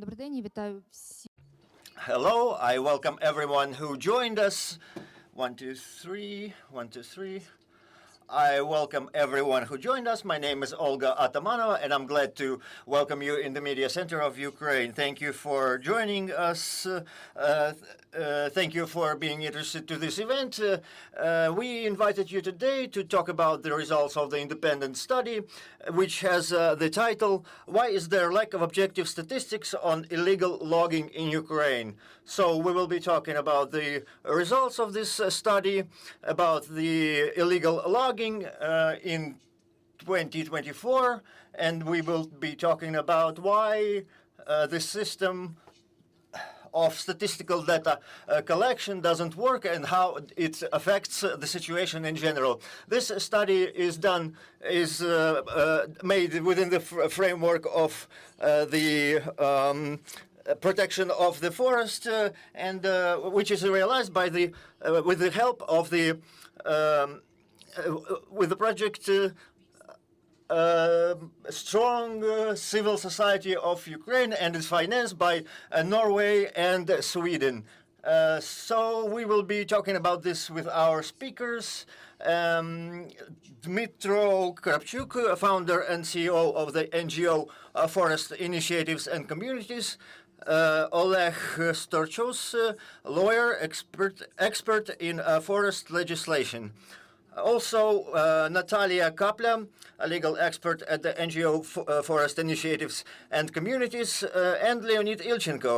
Добрий день і вітаю всі. Hello, I welcome everyone who joined us. 1, 2, 3, 1, 2, 3. I welcome everyone who joined us. My name is Olga Atamanova, and I'm glad to welcome you in the media center of Ukraine. Thank you for joining us. Thank you for being interested to this event. We invited you today to talk about the results of the independent study, which has the title, "Why is there lack of objective statistics on illegal logging in Ukraine?" So we will be talking about the results of this study, about the illegal logging in 2024, and we will be talking about why the system of statistical data collection doesn't work and how it affects the situation in general. This study is made within the framework of the protection of the forest, and which is realized by with the help of the with the project Strong Civil Society of Ukraine, and is financed by Norway and Sweden. So we will be talking about this with our speakers. Dmytro, Karabchuk, founder and CEO of the NGO Forest Initiatives and Communities. Oleh, Storchous, lawyer, expert in forest legislation. Also, Nataliia, Kaplia, a legal expert at the NGO Forest Initiatives and Communities, and Leonid Ilchenko,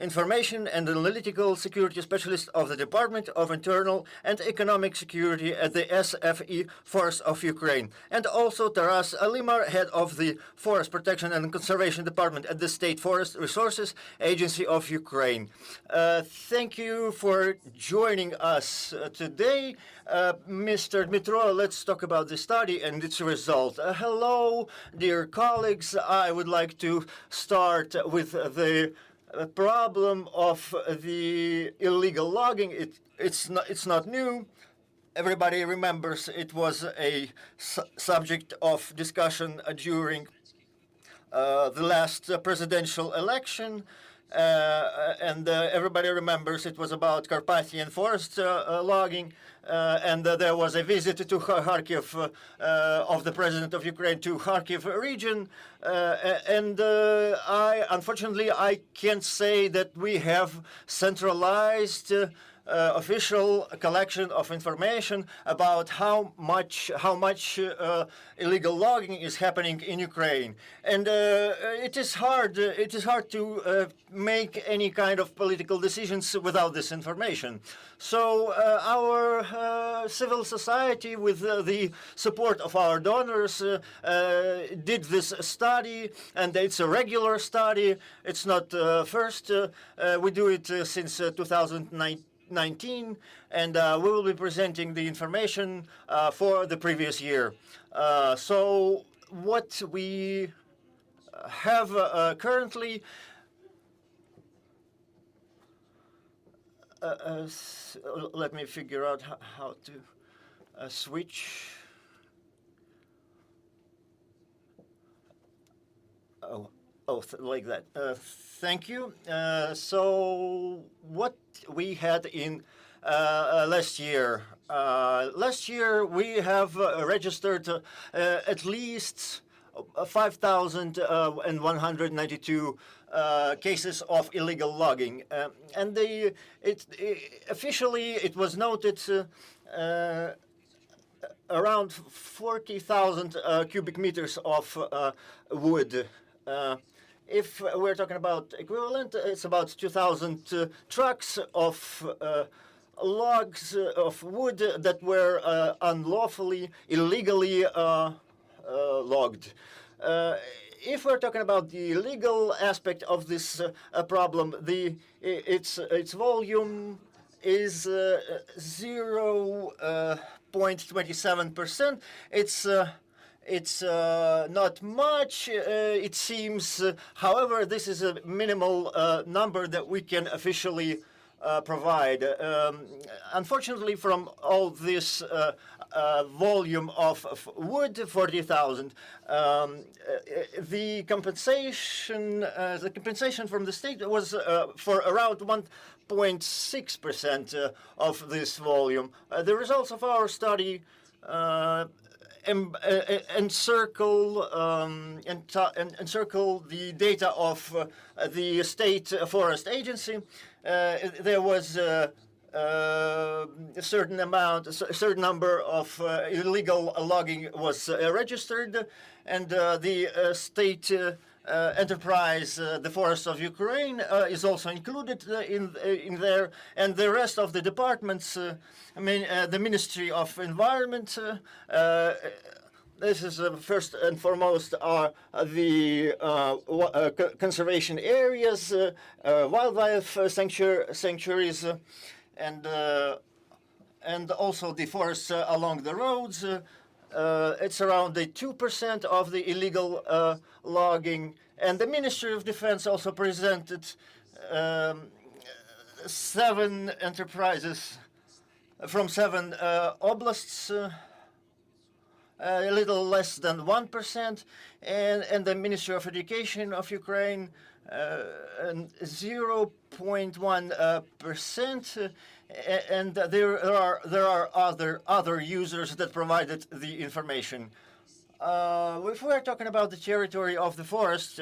Information and Analytical Security Specialist of the Department of Internal and Economic Security at the SFE Forest of Ukraine, and also Taras Lymar, Head of the Forest Protection and Conservation Department at the State Forest Resources Agency of Ukraine. Thank you for joining us today. Mr. Dmytro, let's talk about the study and its result. Hello, dear colleagues. I would like to start with the problem of the illegal logging. It's not new. Everybody remembers it was a subject of discussion during the last presidential election. And everybody remembers it was about Carpathian forest logging, and there was a visit to Kharkiv of the president of Ukraine to Kharkiv region, and unfortunately I can't say that we have centralized official collection of information about how much illegal logging is happening in Ukraine, and it is hard to make any kind of political decisions without this information. So our civil society, with the support of our donors, did this study, and it's a regular study. It's not first. We do it since 2019, and we will be presenting the information for the previous year. So what we have currently, let me figure out how to switch. Like that. Thank you. So what we had in last year. Last year we have registered at least 5,192 cases of illegal logging, and officially it was noted around 40,000 cubic meters of wood. If we're talking about equivalent, it's about 2,000 trucks of logs of wood that were unlawfully, illegally logged. If we're talking about the legal aspect of this problem, its volume is 0.27%. It's not much, it seems. However, this is a minimal number that we can officially provide. Unfortunately, from all this volume of wood, 40,000. The compensation from the state was for around 1.6% of this volume. The results of our study encircle the data of the State Forest Agency. There was a certain number of illegal logging was registered, and the state enterprise, the Forests of Ukraine, is also included in there, and the rest of the departments. The Ministry of Environment. This is first and foremost are the conservation areas, wildlife sanctuaries, and also the forests along the roads. It's around the 2% of the illegal logging, and the Ministry of Defense also presented 7 enterprises from 7 oblasts, a little less than 1%, and the Ministry of Education of Ukraine 0.1%, and there are other users that provided the information. If we are talking about the territory of the forest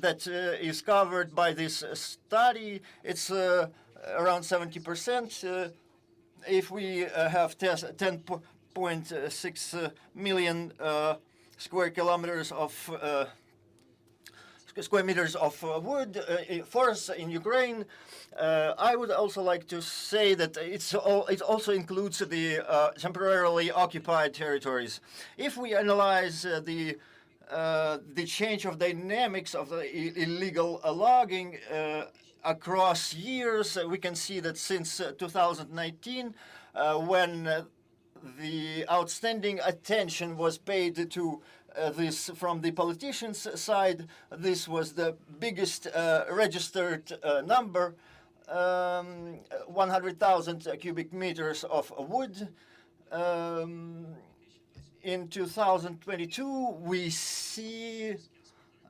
that is covered by this study, it's around 70%. If we have 10.6 million square meters of wood forests in Ukraine, I would also like to say that it also includes the temporarily occupied territories. If we analyze the change of dynamics of the illegal logging across years, we can see that since 2019, when the outstanding attention was paid to this from the politicians' side, this was the biggest registered number, 100,000 cubic meters of wood. In 2022, we see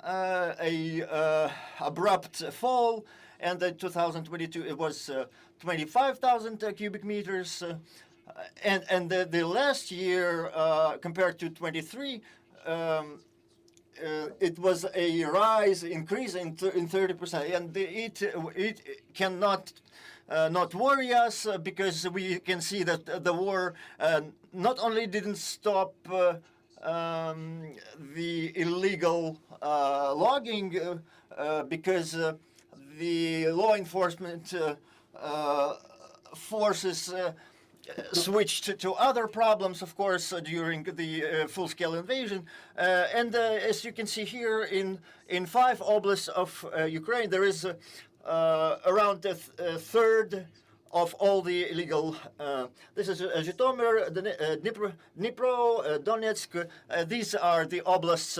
a abrupt fall, and in 2022 it was 25,000 cubic meters, and the last year compared to 23, it was a increase in 30%, and it cannot not worry us because we can see that the war not only didn't stop the illegal logging because the law enforcement forces switched to other problems, of course, during the full-scale invasion. And as you can see here, in 5 oblasts of Ukraine, there is around a third of all the illegal. This is Zhytomyr, Dnipro, Donetsk. These are the oblasts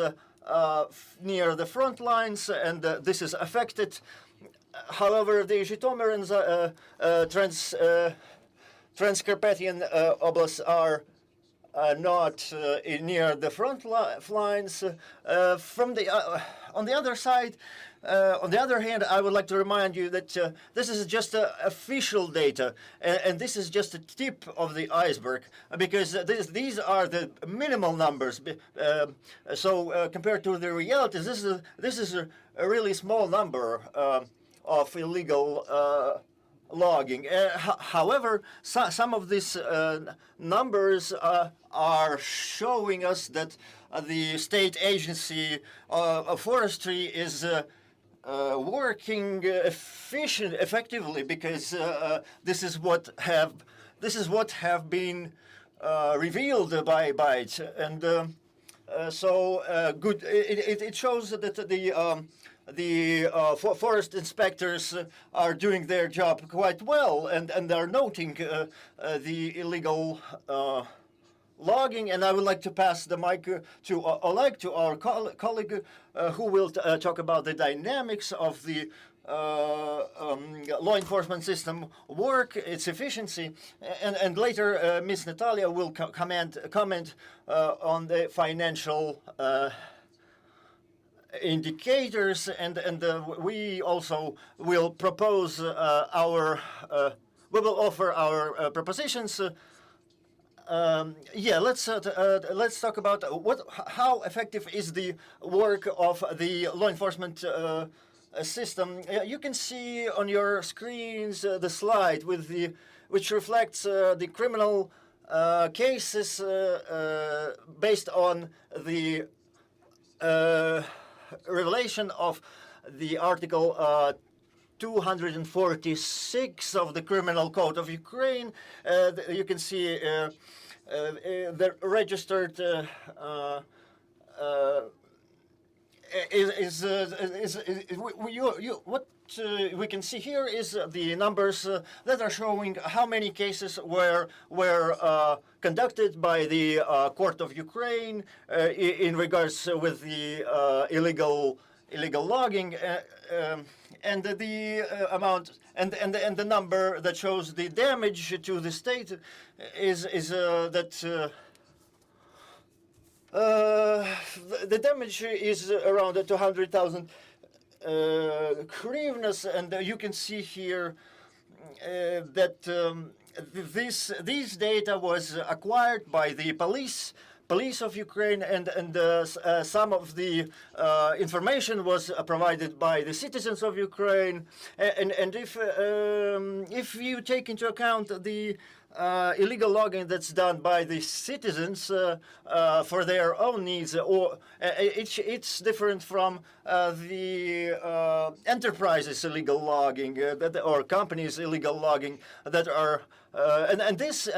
near the front lines, and this is affected. However, the Zhytomyr and Transcarpathian oblasts are not near the front lines. On the other side, on the other hand, I would like to remind you that this is just official data, and this is just a tip of the iceberg, because these are the minimal numbers. So compared to the realities, this is a really small number of illegal logging. However, some of these numbers are showing us that the state agency of forestry is working effectively, because this is what have been revealed by it, and so good. It shows that the forest inspectors are doing their job quite well, and are noting the illegal logging. And I would like to pass the mic to Oleh, to our colleague, who will talk about the dynamics of the law enforcement system work, its efficiency, and later Ms. Nataliia will comment on the financial indicators, and we also will propose we will offer our propositions. Yeah, let's talk about how effective is the work of the law enforcement system. You can see on your screens the slide which reflects the criminal cases based on the revelation of the Article 246 of the Criminal Code of Ukraine. You can see the registered what we can see here is the numbers that are showing how many cases were conducted by the Court of Ukraine in regards with the illegal logging, and the amount and the number that shows the damage to the state is that. The damage is around 200,000 hryvnias, and you can see here that these data was acquired by the police of Ukraine, and some of the information was provided by the citizens of Ukraine, and if you take into account the illegal logging that's done by the citizens for their own needs, or it's different from the enterprises illegal logging or companies illegal logging that are and this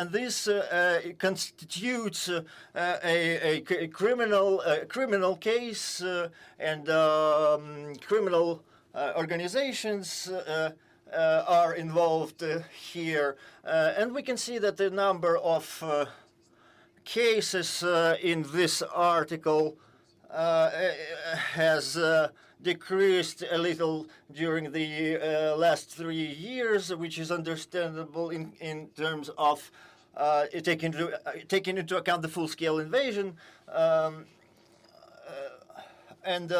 constitutes a criminal case, and criminal organizations are involved here, and we can see that the number of cases in this article has decreased a little during the last 3 years, which is understandable in terms of taking into account the full-scale invasion, and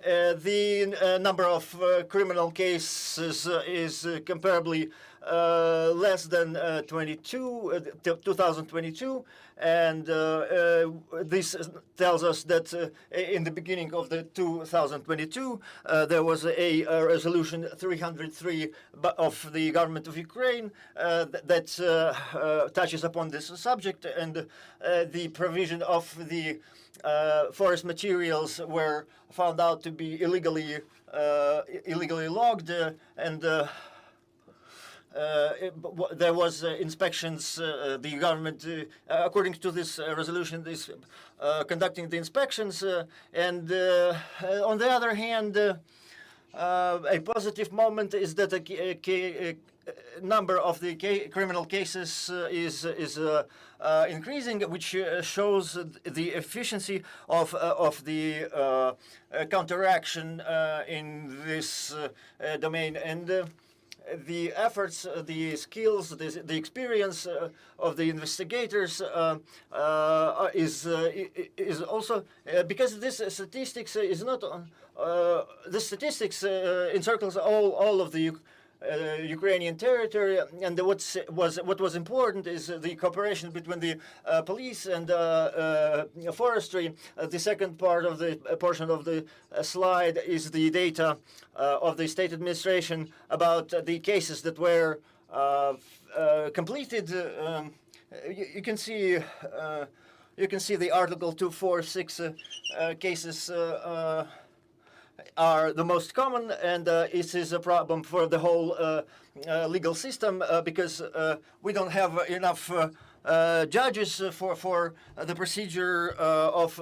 the number of criminal cases is comparably less than 2022, and this tells us that in the beginning of the 2022 there was a resolution 303 of the government of Ukraine that touches upon this subject, and the provision of the forest materials were found out to be illegally logged, and there was inspections. The government, according to this resolution, is conducting the inspections, and on the other hand, a positive moment is that the number of the criminal cases is increasing, which shows the efficiency of the counteraction in this domain, and the efforts, the skills, the experience of the investigators is also because this statistics is not on. The statistics encircles all of the Ukrainian territory, and what was important is the cooperation between the police and forestry. The second part of the portion of the slide is the data of the state administration about the cases that were completed. You can see the Article 246 cases are the most common, and it is a problem for the whole legal system because we don't have enough judges for the procedure of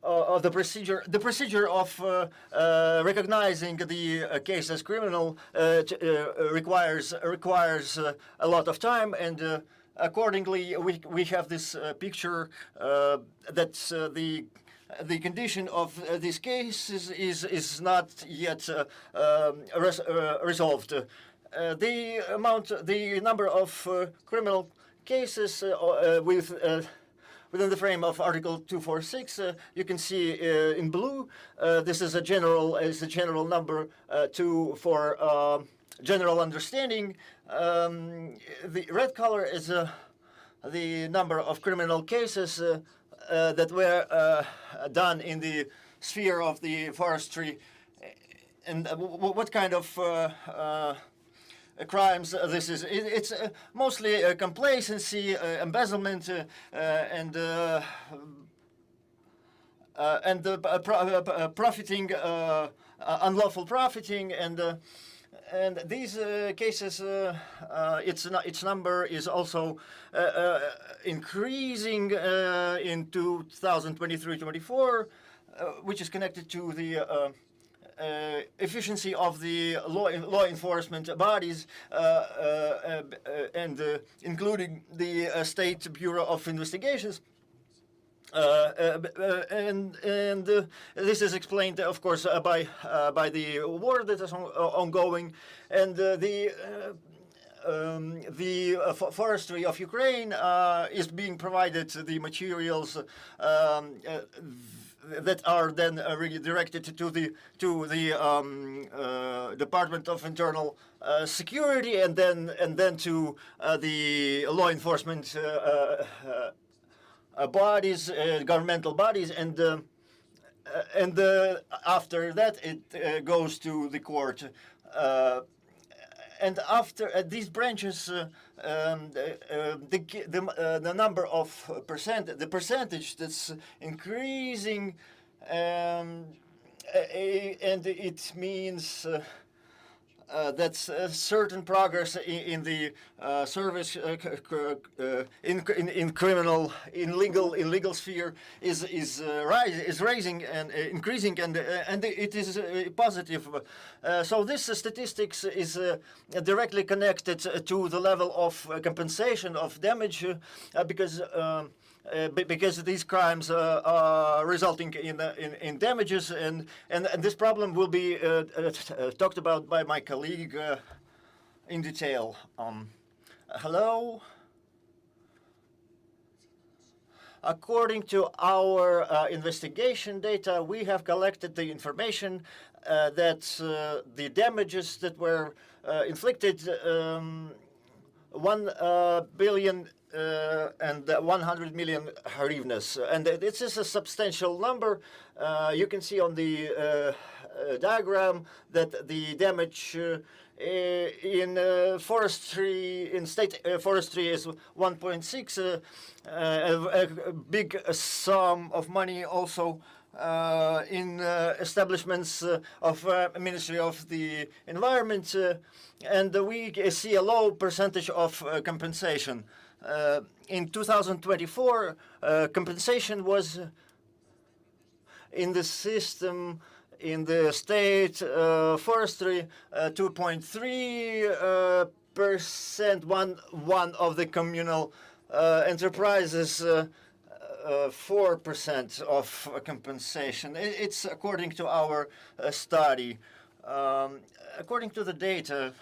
the procedure of recognizing the case as criminal requires a lot of time, and accordingly we have this picture that's the the condition of these cases is not yet resolved. The number of criminal cases within the frame of Article 246, you can see in blue. This is a general number for general understanding. The red color is the number of criminal cases that were done in the sphere of the forestry, and what kind of crimes this is. It's mostly complacency, embezzlement, and profiting, unlawful profiting, and these cases, its number is also increasing in 2023-24, which is connected to the efficiency of the law enforcement bodies, and including the State Bureau of Investigations. And this is explained, of course, by the war that is ongoing, and the forestry of Ukraine is being provided the materials that are then redirected to the Department of Internal Security, and then to the law enforcement bodies, governmental bodies, and after that it goes to the court. And after these branches, the number of the percentage that's increasing, and it means that's certain progress in the service in criminal in legal sphere is rising and increasing, and it is positive. So this statistics is directly connected to the level of compensation of damage, because these crimes are resulting in damages, and this problem will be talked about by my colleague in detail. Hello. According to our investigation data, we have collected the information that the damages that were inflicted 1 billion and 100 million hryvnias, and this is a substantial number. You can see on the diagram that the damage in state forestry is 1.6, a big sum of money also in establishments of Ministry of the Environment, and we see a low percentage of compensation. In 2024, compensation was in the system, in the state forestry, 2.3%, one of the communal enterprises, 4% of compensation. It's according to our study. According to the data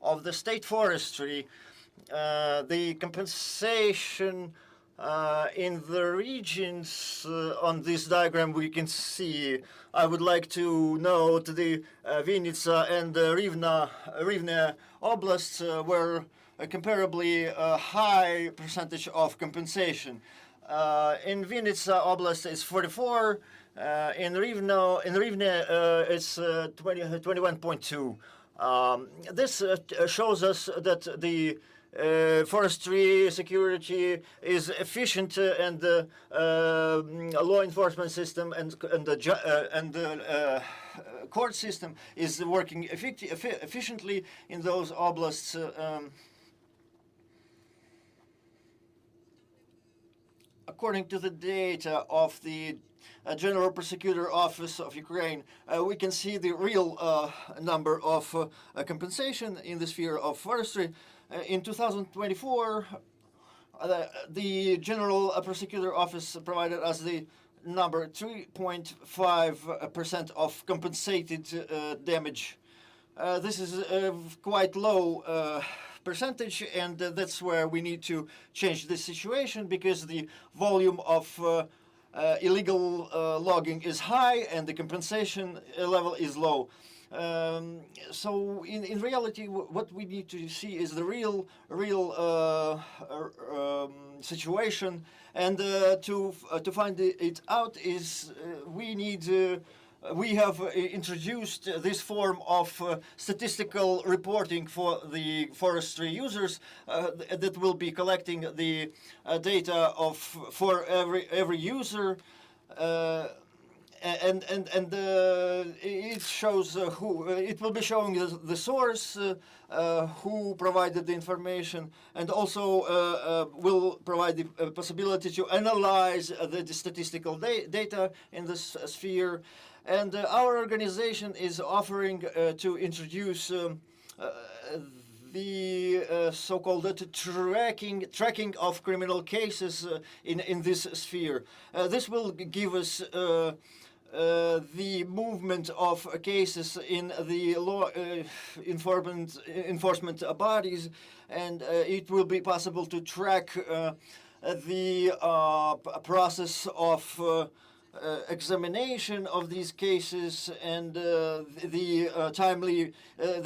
of the state forestry, the compensation in the regions on this diagram we can see. I would like to note the Vinnytsia and Rivne oblasts were a comparably high percentage of compensation. In Vinnytsia Oblast it's 44. In Rivne it's 21.2. This shows us that the forestry security is efficient, and the law enforcement system and the court system is working efficiently in those oblasts. According to the data of the General Prosecutor Office of Ukraine, we can see the real number of compensation in the sphere of forestry. In 2024, the General Prosecutor Office provided us the number 3.5% of compensated damage. This is a quite low percentage, and that's where we need to change the situation, because the volume of illegal logging is high and the compensation level is low. So in reality, what we need to see is the real situation, and to find it out is we have introduced this form of statistical reporting for the forestry users that will be collecting the data for every user. And it shows who it will be showing the source, who provided the information, and also will provide the possibility to analyze the statistical data in this sphere. And our organization is offering to introduce the so-called tracking of criminal cases in this sphere. This will give us the movement of cases in the law enforcement bodies, and it will be possible to track the process of examination of these cases, and the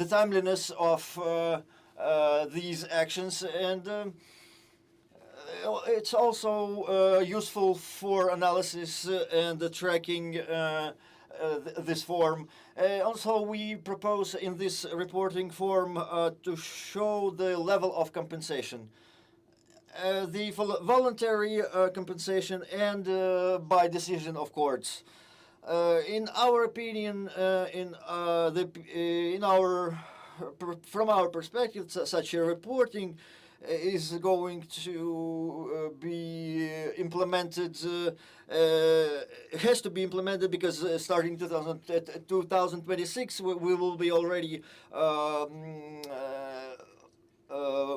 timeliness of these actions, and it's also useful for analysis and tracking this form. Also, we propose in this reporting form to show the level of compensation. The voluntary compensation and by decision of courts. In our opinion, from our perspective, such a reporting is going to be implemented, has to be implemented, because starting 2026 we will be already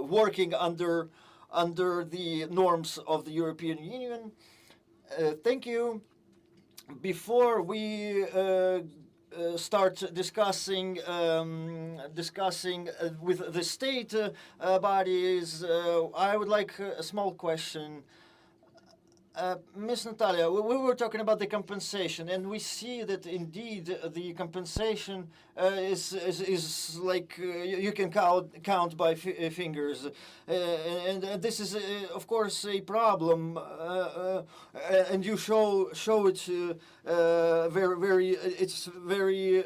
working under the norms of the European Union. Thank you. Before we start discussing with the state bodies, I would like a small question. Ms. Nataliia, we were talking about the compensation, and we see that indeed the compensation is like you can count by fingers, and this is of course a problem, and you show it very it's very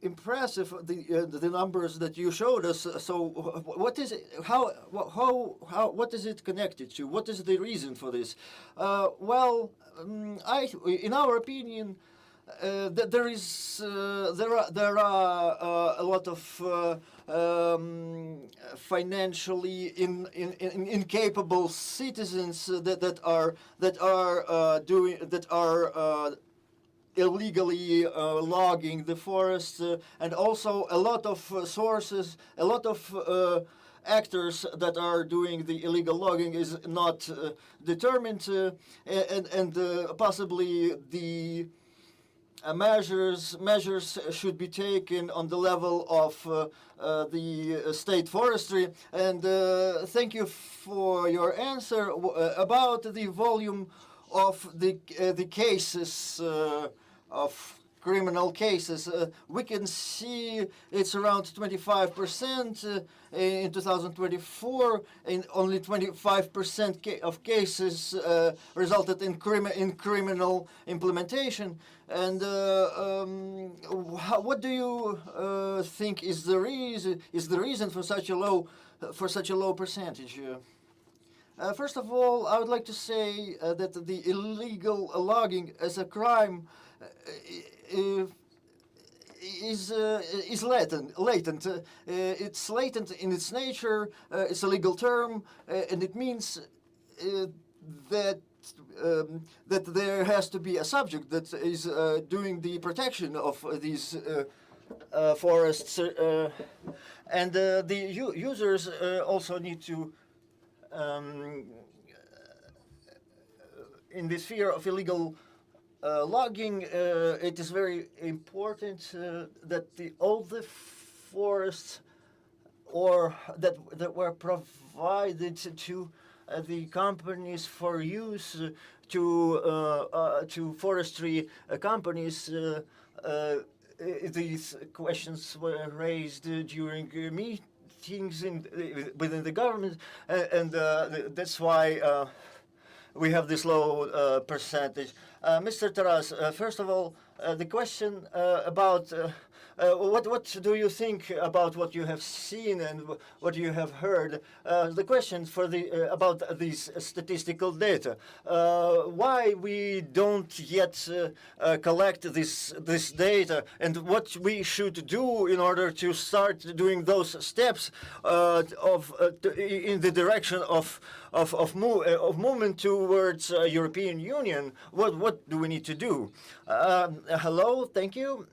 impressive, the numbers that you showed us. So what is it? How what is it connected to? What is the reason for this? Well, in our opinion, there are a lot of financially incapable citizens that are illegally logging the forest, and also a lot of sources, a lot of actors that are doing the illegal logging is not determined, and possibly the measures should be taken on the level of the state forestry. And thank you for your answer about the volume of the cases of criminal cases. We can see it's around 25% in 2024, and only 25% of cases resulted in criminal implementation. And what do you think is the reason for such a low percentage? First of all, I would like to say that the illegal logging as a crime is latent. It's latent in its nature. It's a legal term, and it means that there has to be a subject that is doing the protection of these forests, and the users also need to in the sphere of illegal logging, it is very important that all the forests or that were provided to the companies for use to forestry companies. These questions were raised during meetings within the government, and that's why we have this low percentage. Mr. Taras, first of all, the question about what do you think about what you have seen and what you have heard? The question for about these statistical data. Why we don't yet collect this data, and what we should do in order to start doing those steps in the direction of movement towards European Union? What do we need to do? Hello, thank you.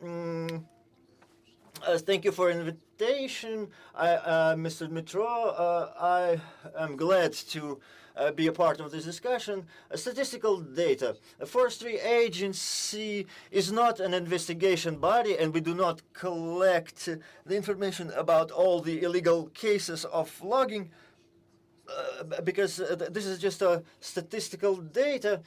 Thank you for invitation, Mr. Dmytro. I am glad to be a part of this discussion. Statistical data. A forestry agency is not an investigation body, and we do not collect the information about all the illegal cases of logging because this is just a statistical data.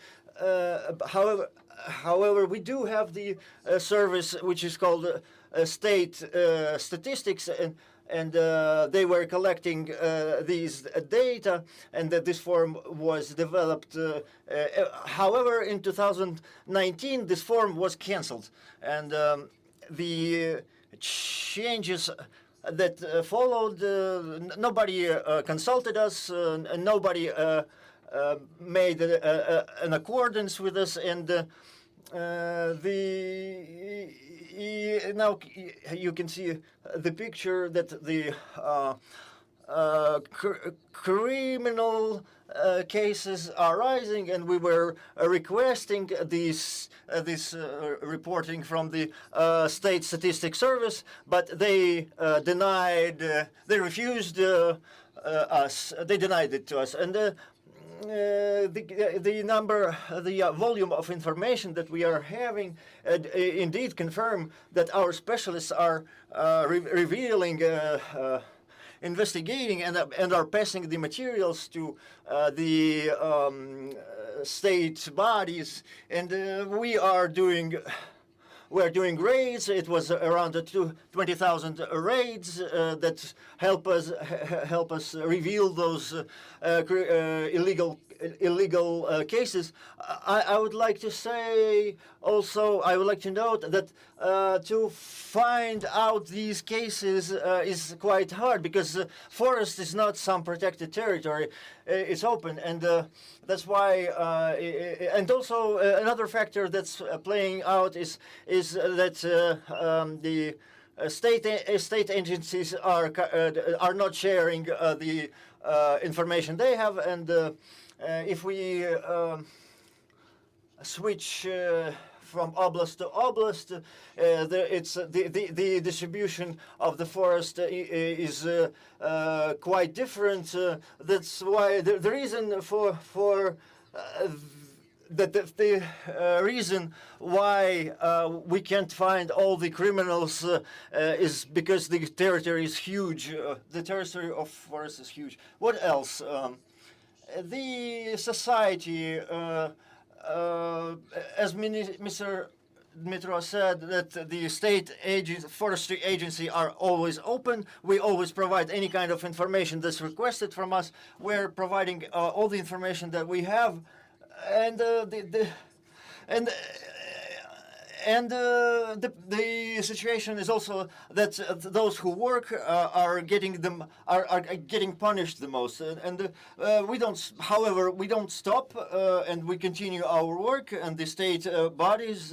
However, we do have the service which is called state statistics, and they were collecting these data, and that this form was developed. However, in 2019, this form was cancelled, and the changes that followed, nobody consulted us, and nobody made an accordance with us, and now you can see the picture that the criminal cases are rising, and we were requesting this reporting from the State Statistics Service, but they denied, they refused us, they denied it to us, and the volume of information that we are having indeed confirm that our specialists are revealing, investigating, and are passing the materials to the state bodies, and we're doing raids. It was around 20,000 raids that help us reveal those illegal cases. I would like to say also, I would like to note that to find out these cases is quite hard, because forest is not some protected territory. It's open, and that's why. And also another factor that's playing out is that the state agencies are not sharing the information they have, and if we switch from oblast to oblast, it's the distribution of the forest is quite different. That's why the reason for the reason why we can't find all the criminals is because the territory is huge. The territory of forest is huge. What else? The society, as Mr. Dmytro said, that the state forestry agency are always open. We always provide any kind of information that's requested from us. We're providing all the information that we have, and the situation is also that those who work are getting punished the most, and we don't. However, we don't stop, and we continue our work, and the state bodies.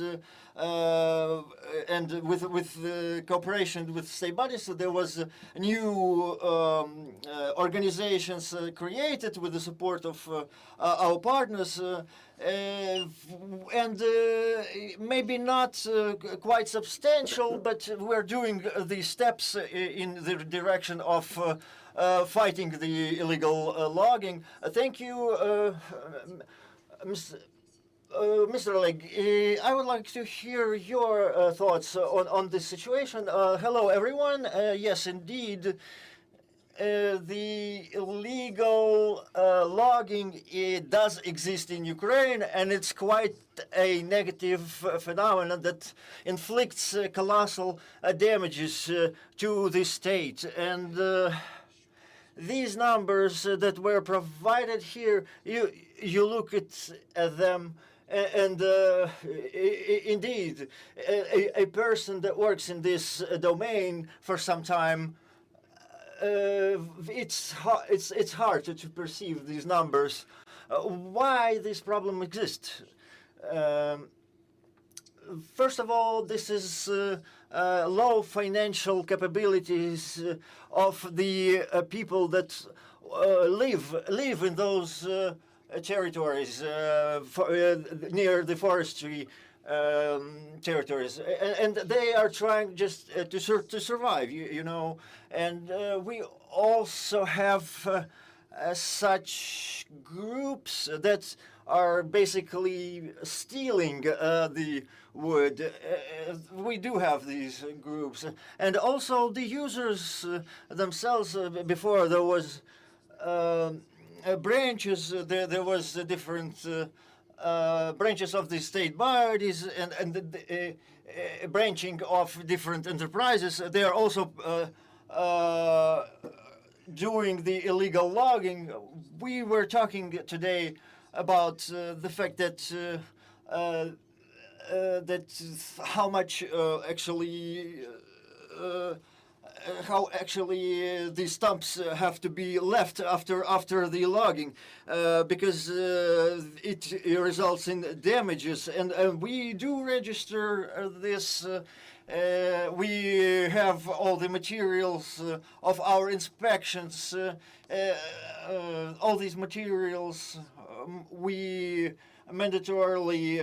And with the cooperation with state bodies, so there was new organizations created with the support of our partners, and maybe not quite substantial, but we're doing the steps in the direction of fighting the illegal logging. Thank you, Mr. Mr. Oleh, I would like to hear your thoughts on this situation. Hello, everyone. Yes, indeed, the illegal logging does exist in Ukraine, and it's quite a negative phenomenon that inflicts colossal damages to the state. And these numbers that were provided here, you look at them, and indeed, a person that works in this domain for some time, it's hard to perceive these numbers. Why this problem exists? First of all, this is low financial capabilities of the people that live in those territories near the forestry territories, and they are trying just to survive, you know. And we also have such groups that are basically stealing the wood. We do have these groups, and also the users themselves. Before there was branches, there was different branches of the state bodies and the branching of different enterprises. They are also doing the illegal logging. We were talking today about the fact that how much how actually the stumps have to be left after the logging, because it results in damages, and we do register this. We have all the materials of our inspections. All these materials we mandatorily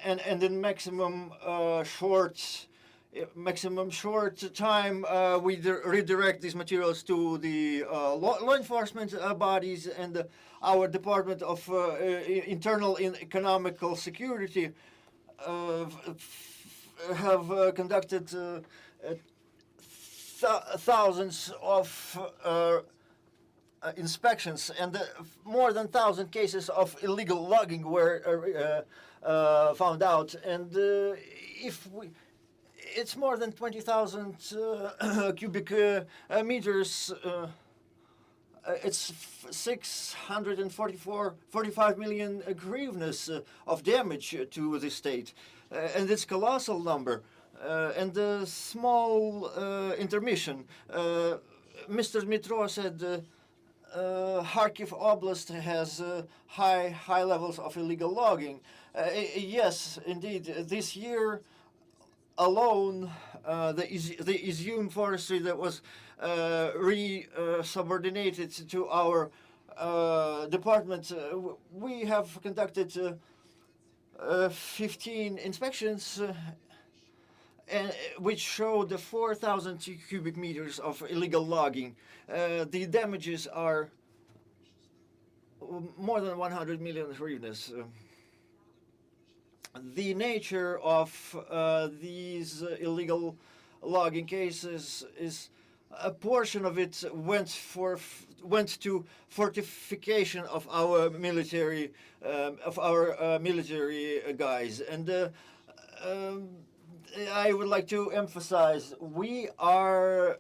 and in maximum short time, we redirect these materials to the law enforcement bodies, and our Department of Internal and Economical Security have conducted thousands of inspections, and more than 1,000 cases of illegal logging were found out. And it's more than 20,000 cubic meters. It's 45 million hryvnias of damage to the state, and it's colossal number. And a small intermission. Mr. Dmytro said Kharkiv Oblast has high levels of illegal logging. Yes, indeed. This year alone, the Izyum forestry that was subordinated to our department, we have conducted 15 inspections, and which showed 4,000 cubic meters of illegal logging. The damages are more than 100 million hryvnias. The nature of these illegal logging cases is a portion of it went to fortification of our military guys, and I would like to emphasize we are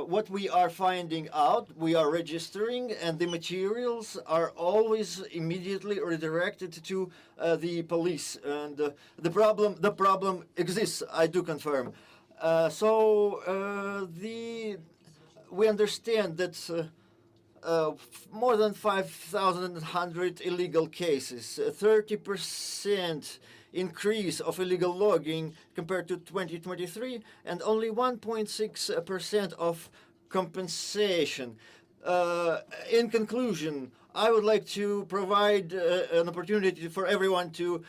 what we are finding out, we are registering, and the materials are always immediately redirected to the police. And the problem exists, I do confirm. We understand that more than 5,100 illegal cases, 30% increase of illegal logging compared to 2023, and only 1.6% of compensation. In conclusion, I would like to provide an opportunity for everyone to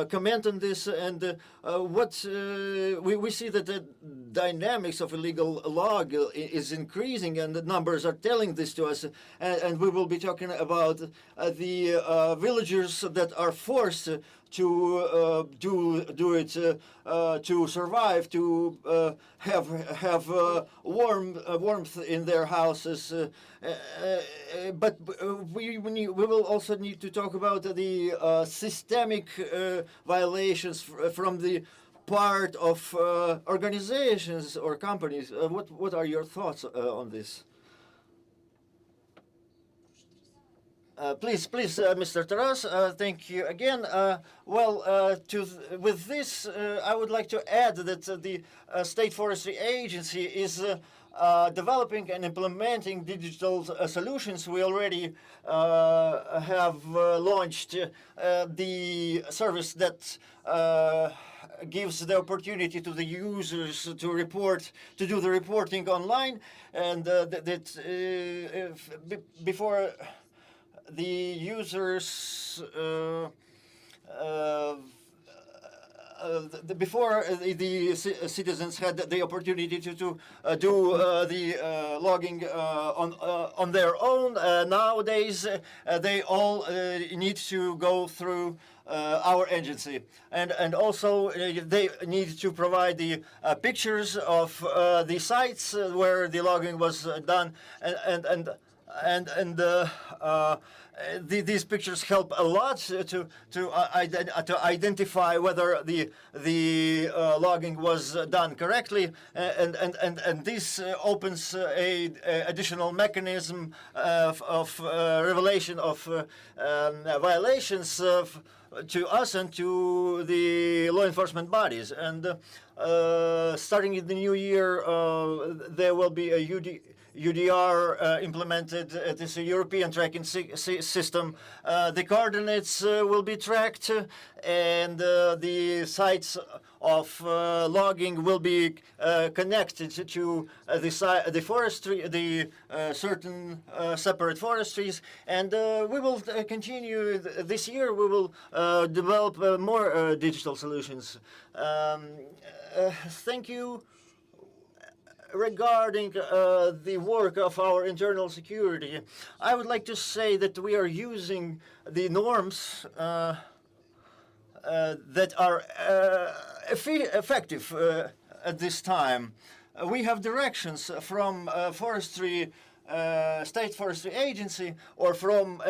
comment on this, and we see that the dynamics of illegal log is increasing, and the numbers are telling this to us, and we will be talking about the villagers that are forced to do it to survive, to have warmth in their houses. But we will also need to talk about the systemic violations from the part of organizations or companies. What are your thoughts on this? Please, Mr. Taras, thank you again. With this, I would like to add that the State Forestry Agency is developing and implementing digital solutions. We already have launched the service that gives the opportunity to the users to do the reporting online, and before the users before the citizens had the opportunity to do the logging on their own. Nowadays, they all need to go through our agency, and also they need to provide the pictures of the sites where the logging was done, these pictures help a lot to identify whether the logging was done correctly, and this opens a additional mechanism of revelation of violations to us and to the law enforcement bodies. And starting in the new year, there will be a UDR implemented. It is a European tracking system. The coordinates will be tracked, and the sites of logging will be connected to the forestry, the certain separate forestries, and we will continue this year. We will develop more digital solutions. Thank you. Regarding the work of our internal security, I would like to say that we are using the norms that are effective at this time. We have directions from State Forestry Agency or from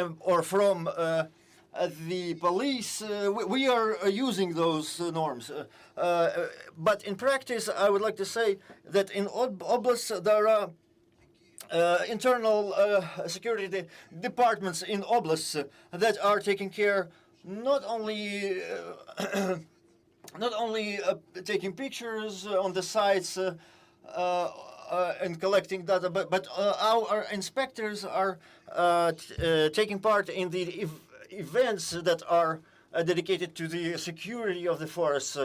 the police. We are using those norms. But in practice, I would like to say that in oblasts there are internal security departments in oblasts that are taking care not only taking pictures on the sites and collecting data, but our inspectors are taking part in the events that are dedicated to the security of the forests,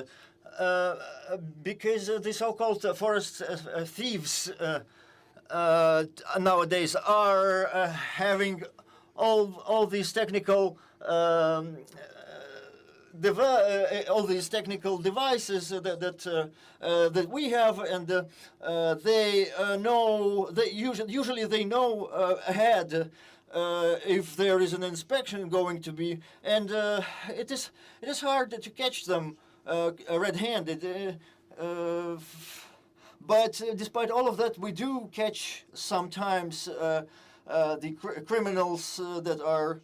because the so-called forest thieves nowadays are having all these technical devices that we have, and they know. Usually they know ahead if there is an inspection going to be, and it is hard to catch them red-handed. But despite all of that, we do catch sometimes the criminals that are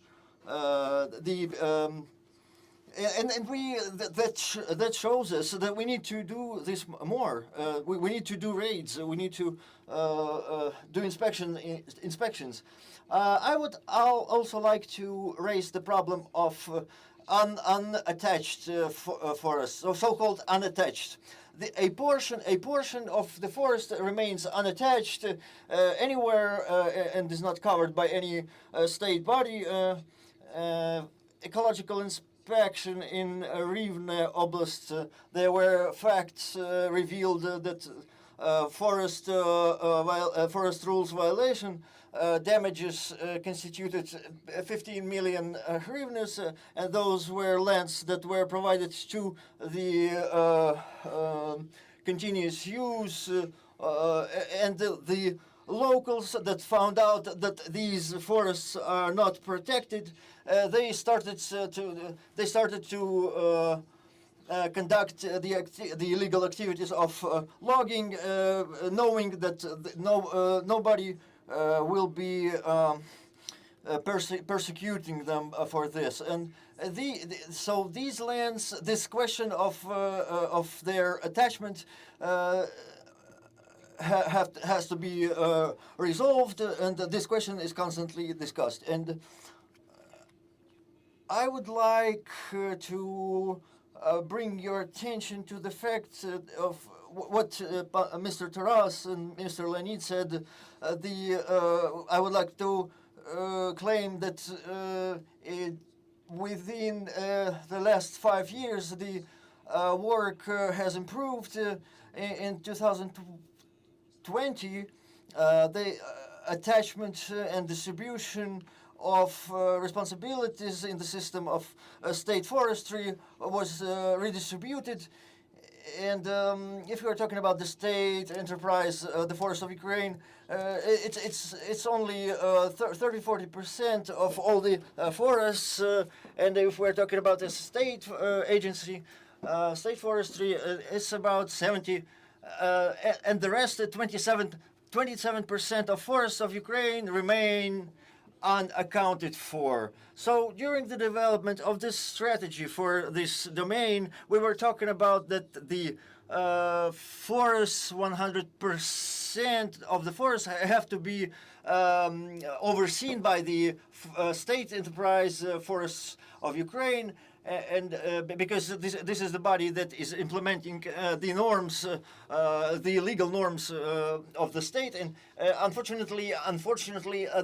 that shows us that we need to do this more. We need to do raids. We need to do inspections. I'll also like to raise the problem of unattached forests, so-called unattached. A portion of the forest remains unattached anywhere and is not covered by any state body. Ecological inspection in Rivne Oblast, there were facts revealed that forest rules violation, damages constituted 15 million hryvnias, and those were lands that were provided to the continuous use, and the locals that found out that these forests are not protected, they started to conduct the illegal activities of logging, knowing that nobody will be persecuting them for this. And so these lands, this question of their attachment has to be resolved, and this question is constantly discussed. And I would like to bring your attention to the fact of what Mr. Taras and Mr. Leonid said. I would like to claim that within the last 5 years, the work has improved. In 2020, the attachment and distribution of responsibilities in the system of state forestry was redistributed. And if we are talking about the state enterprise, the Forest of Ukraine, it's only 30-40% of all the forests. And if we're talking about the state agency, state forestry, it's about 70, and the rest, 27% of forests of Ukraine remain unaccounted for. So during the development of this strategy for this domain, we were talking about that the forests, 100% of the forests have to be overseen by the state enterprise forests of Ukraine, and because this is the body that is implementing the norms, the legal norms of the state, and unfortunately,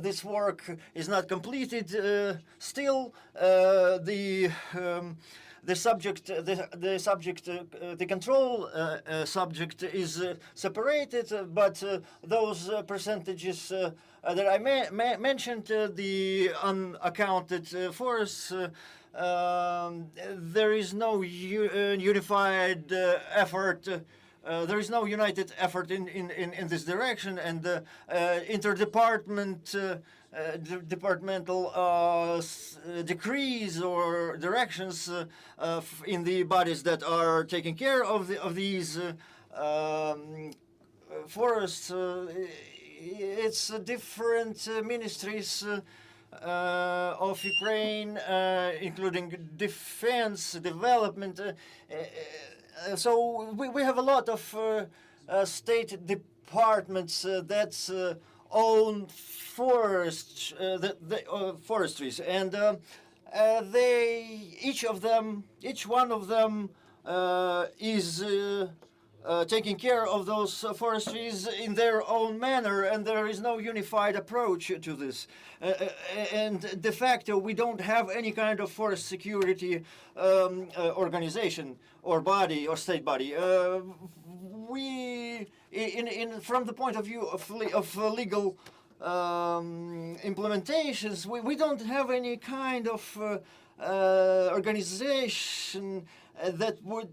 this work is not completed. Still, the control subject is separated, but those percentages that I mentioned, the unaccounted forests. There is no unified effort. There is no united effort in this direction, and departmental decrees or directions in the bodies that are taking care of these forests. It's different ministries of Ukraine, including defense, development. So we have a lot of state departments that own forestries, and each one of them is taking care of those forestries in their own manner, and there is no unified approach to this. And de facto, we don't have any kind of forest security organization or body or state body. From the point of view of legal implementations, we don't have any kind of organization that would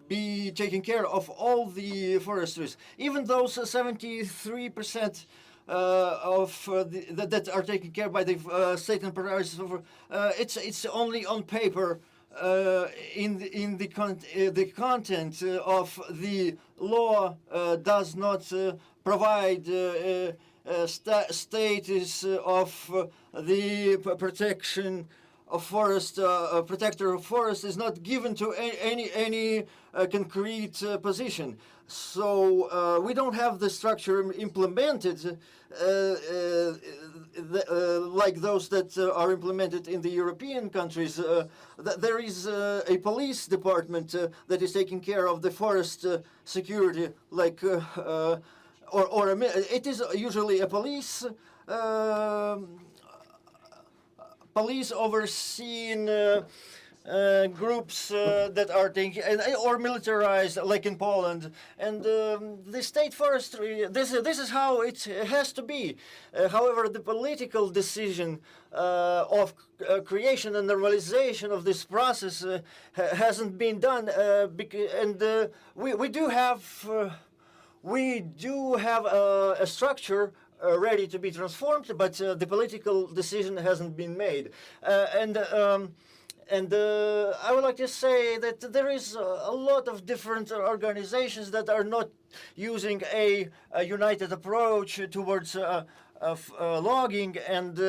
be taking care of all the forestries. Even those 73% that are taken care by the state enterprise, it's only on paper. In the content of the law does not provide status of the protection of forest. Protector of forest is not given to any concrete position. So we don't have the structure implemented like those that are implemented in the European countries. There is a police department that is taking care of the forest security, like it is usually a police overseen groups that are taking or militarized, like in Poland, and the state forestry. This is how it has to be. However, the political decision of creation and normalization of this process hasn't been done, and we do have. We do have a structure ready to be transformed, but the political decision hasn't been made. And I would like to say that there is a lot of different organizations that are not using a united approach towards logging. And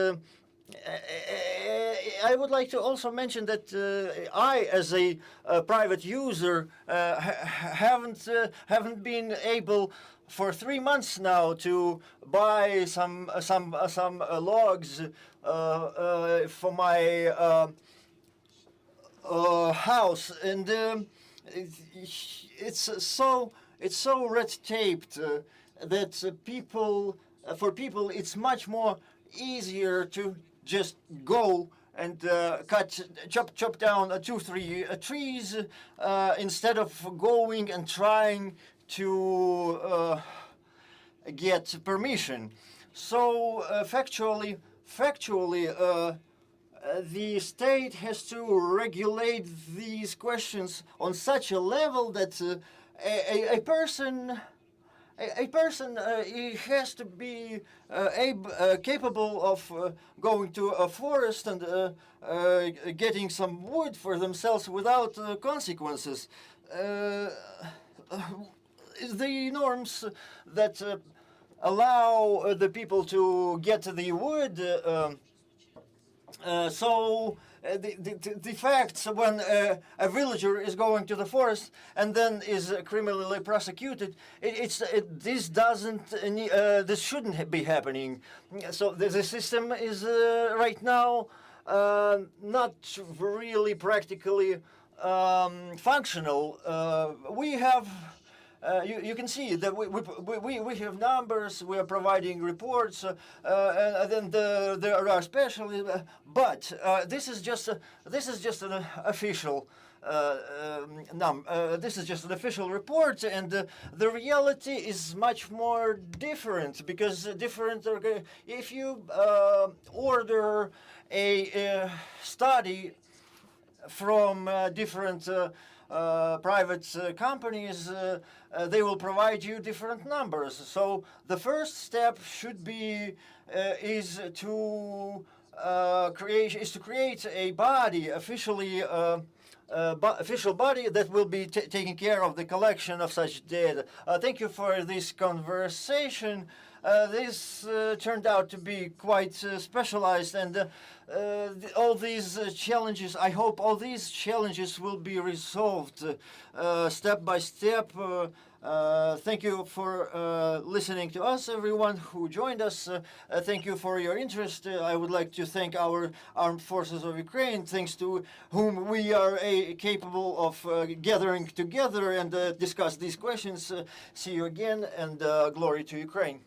I would like to also mention that I, as a private user, haven't been able for 3 months now to buy some logs for my house, and it's so red taped that for people it's much more easier to just go and chop down 2-3 trees instead of going and trying to get permission. So factually, the state has to regulate these questions on such a level that a person he has to be capable of going to a forest and getting some wood for themselves without consequences. The norms that allow the people to get the wood. The facts when a villager is going to the forest and then is criminally prosecuted, this shouldn't be happening. So the system is right now not really practically functional. We have. You can see that we have numbers. We are providing reports, and then there are specialists. But this is just an official. This is just an official report, and the reality is much more different because if you order a study from different private companies, they will provide you different numbers. So the first step should be to create a body, official body that will be taking care of the collection of such data. Thank you for this conversation. This turned out to be quite specialized, and all these challenges, I hope all these challenges will be resolved step by step. Thank you for listening to us, everyone who joined us. Thank you for your interest. I would like to thank our armed forces of Ukraine, thanks to whom we are capable of gathering together and discuss these questions. See you again, and glory to Ukraine.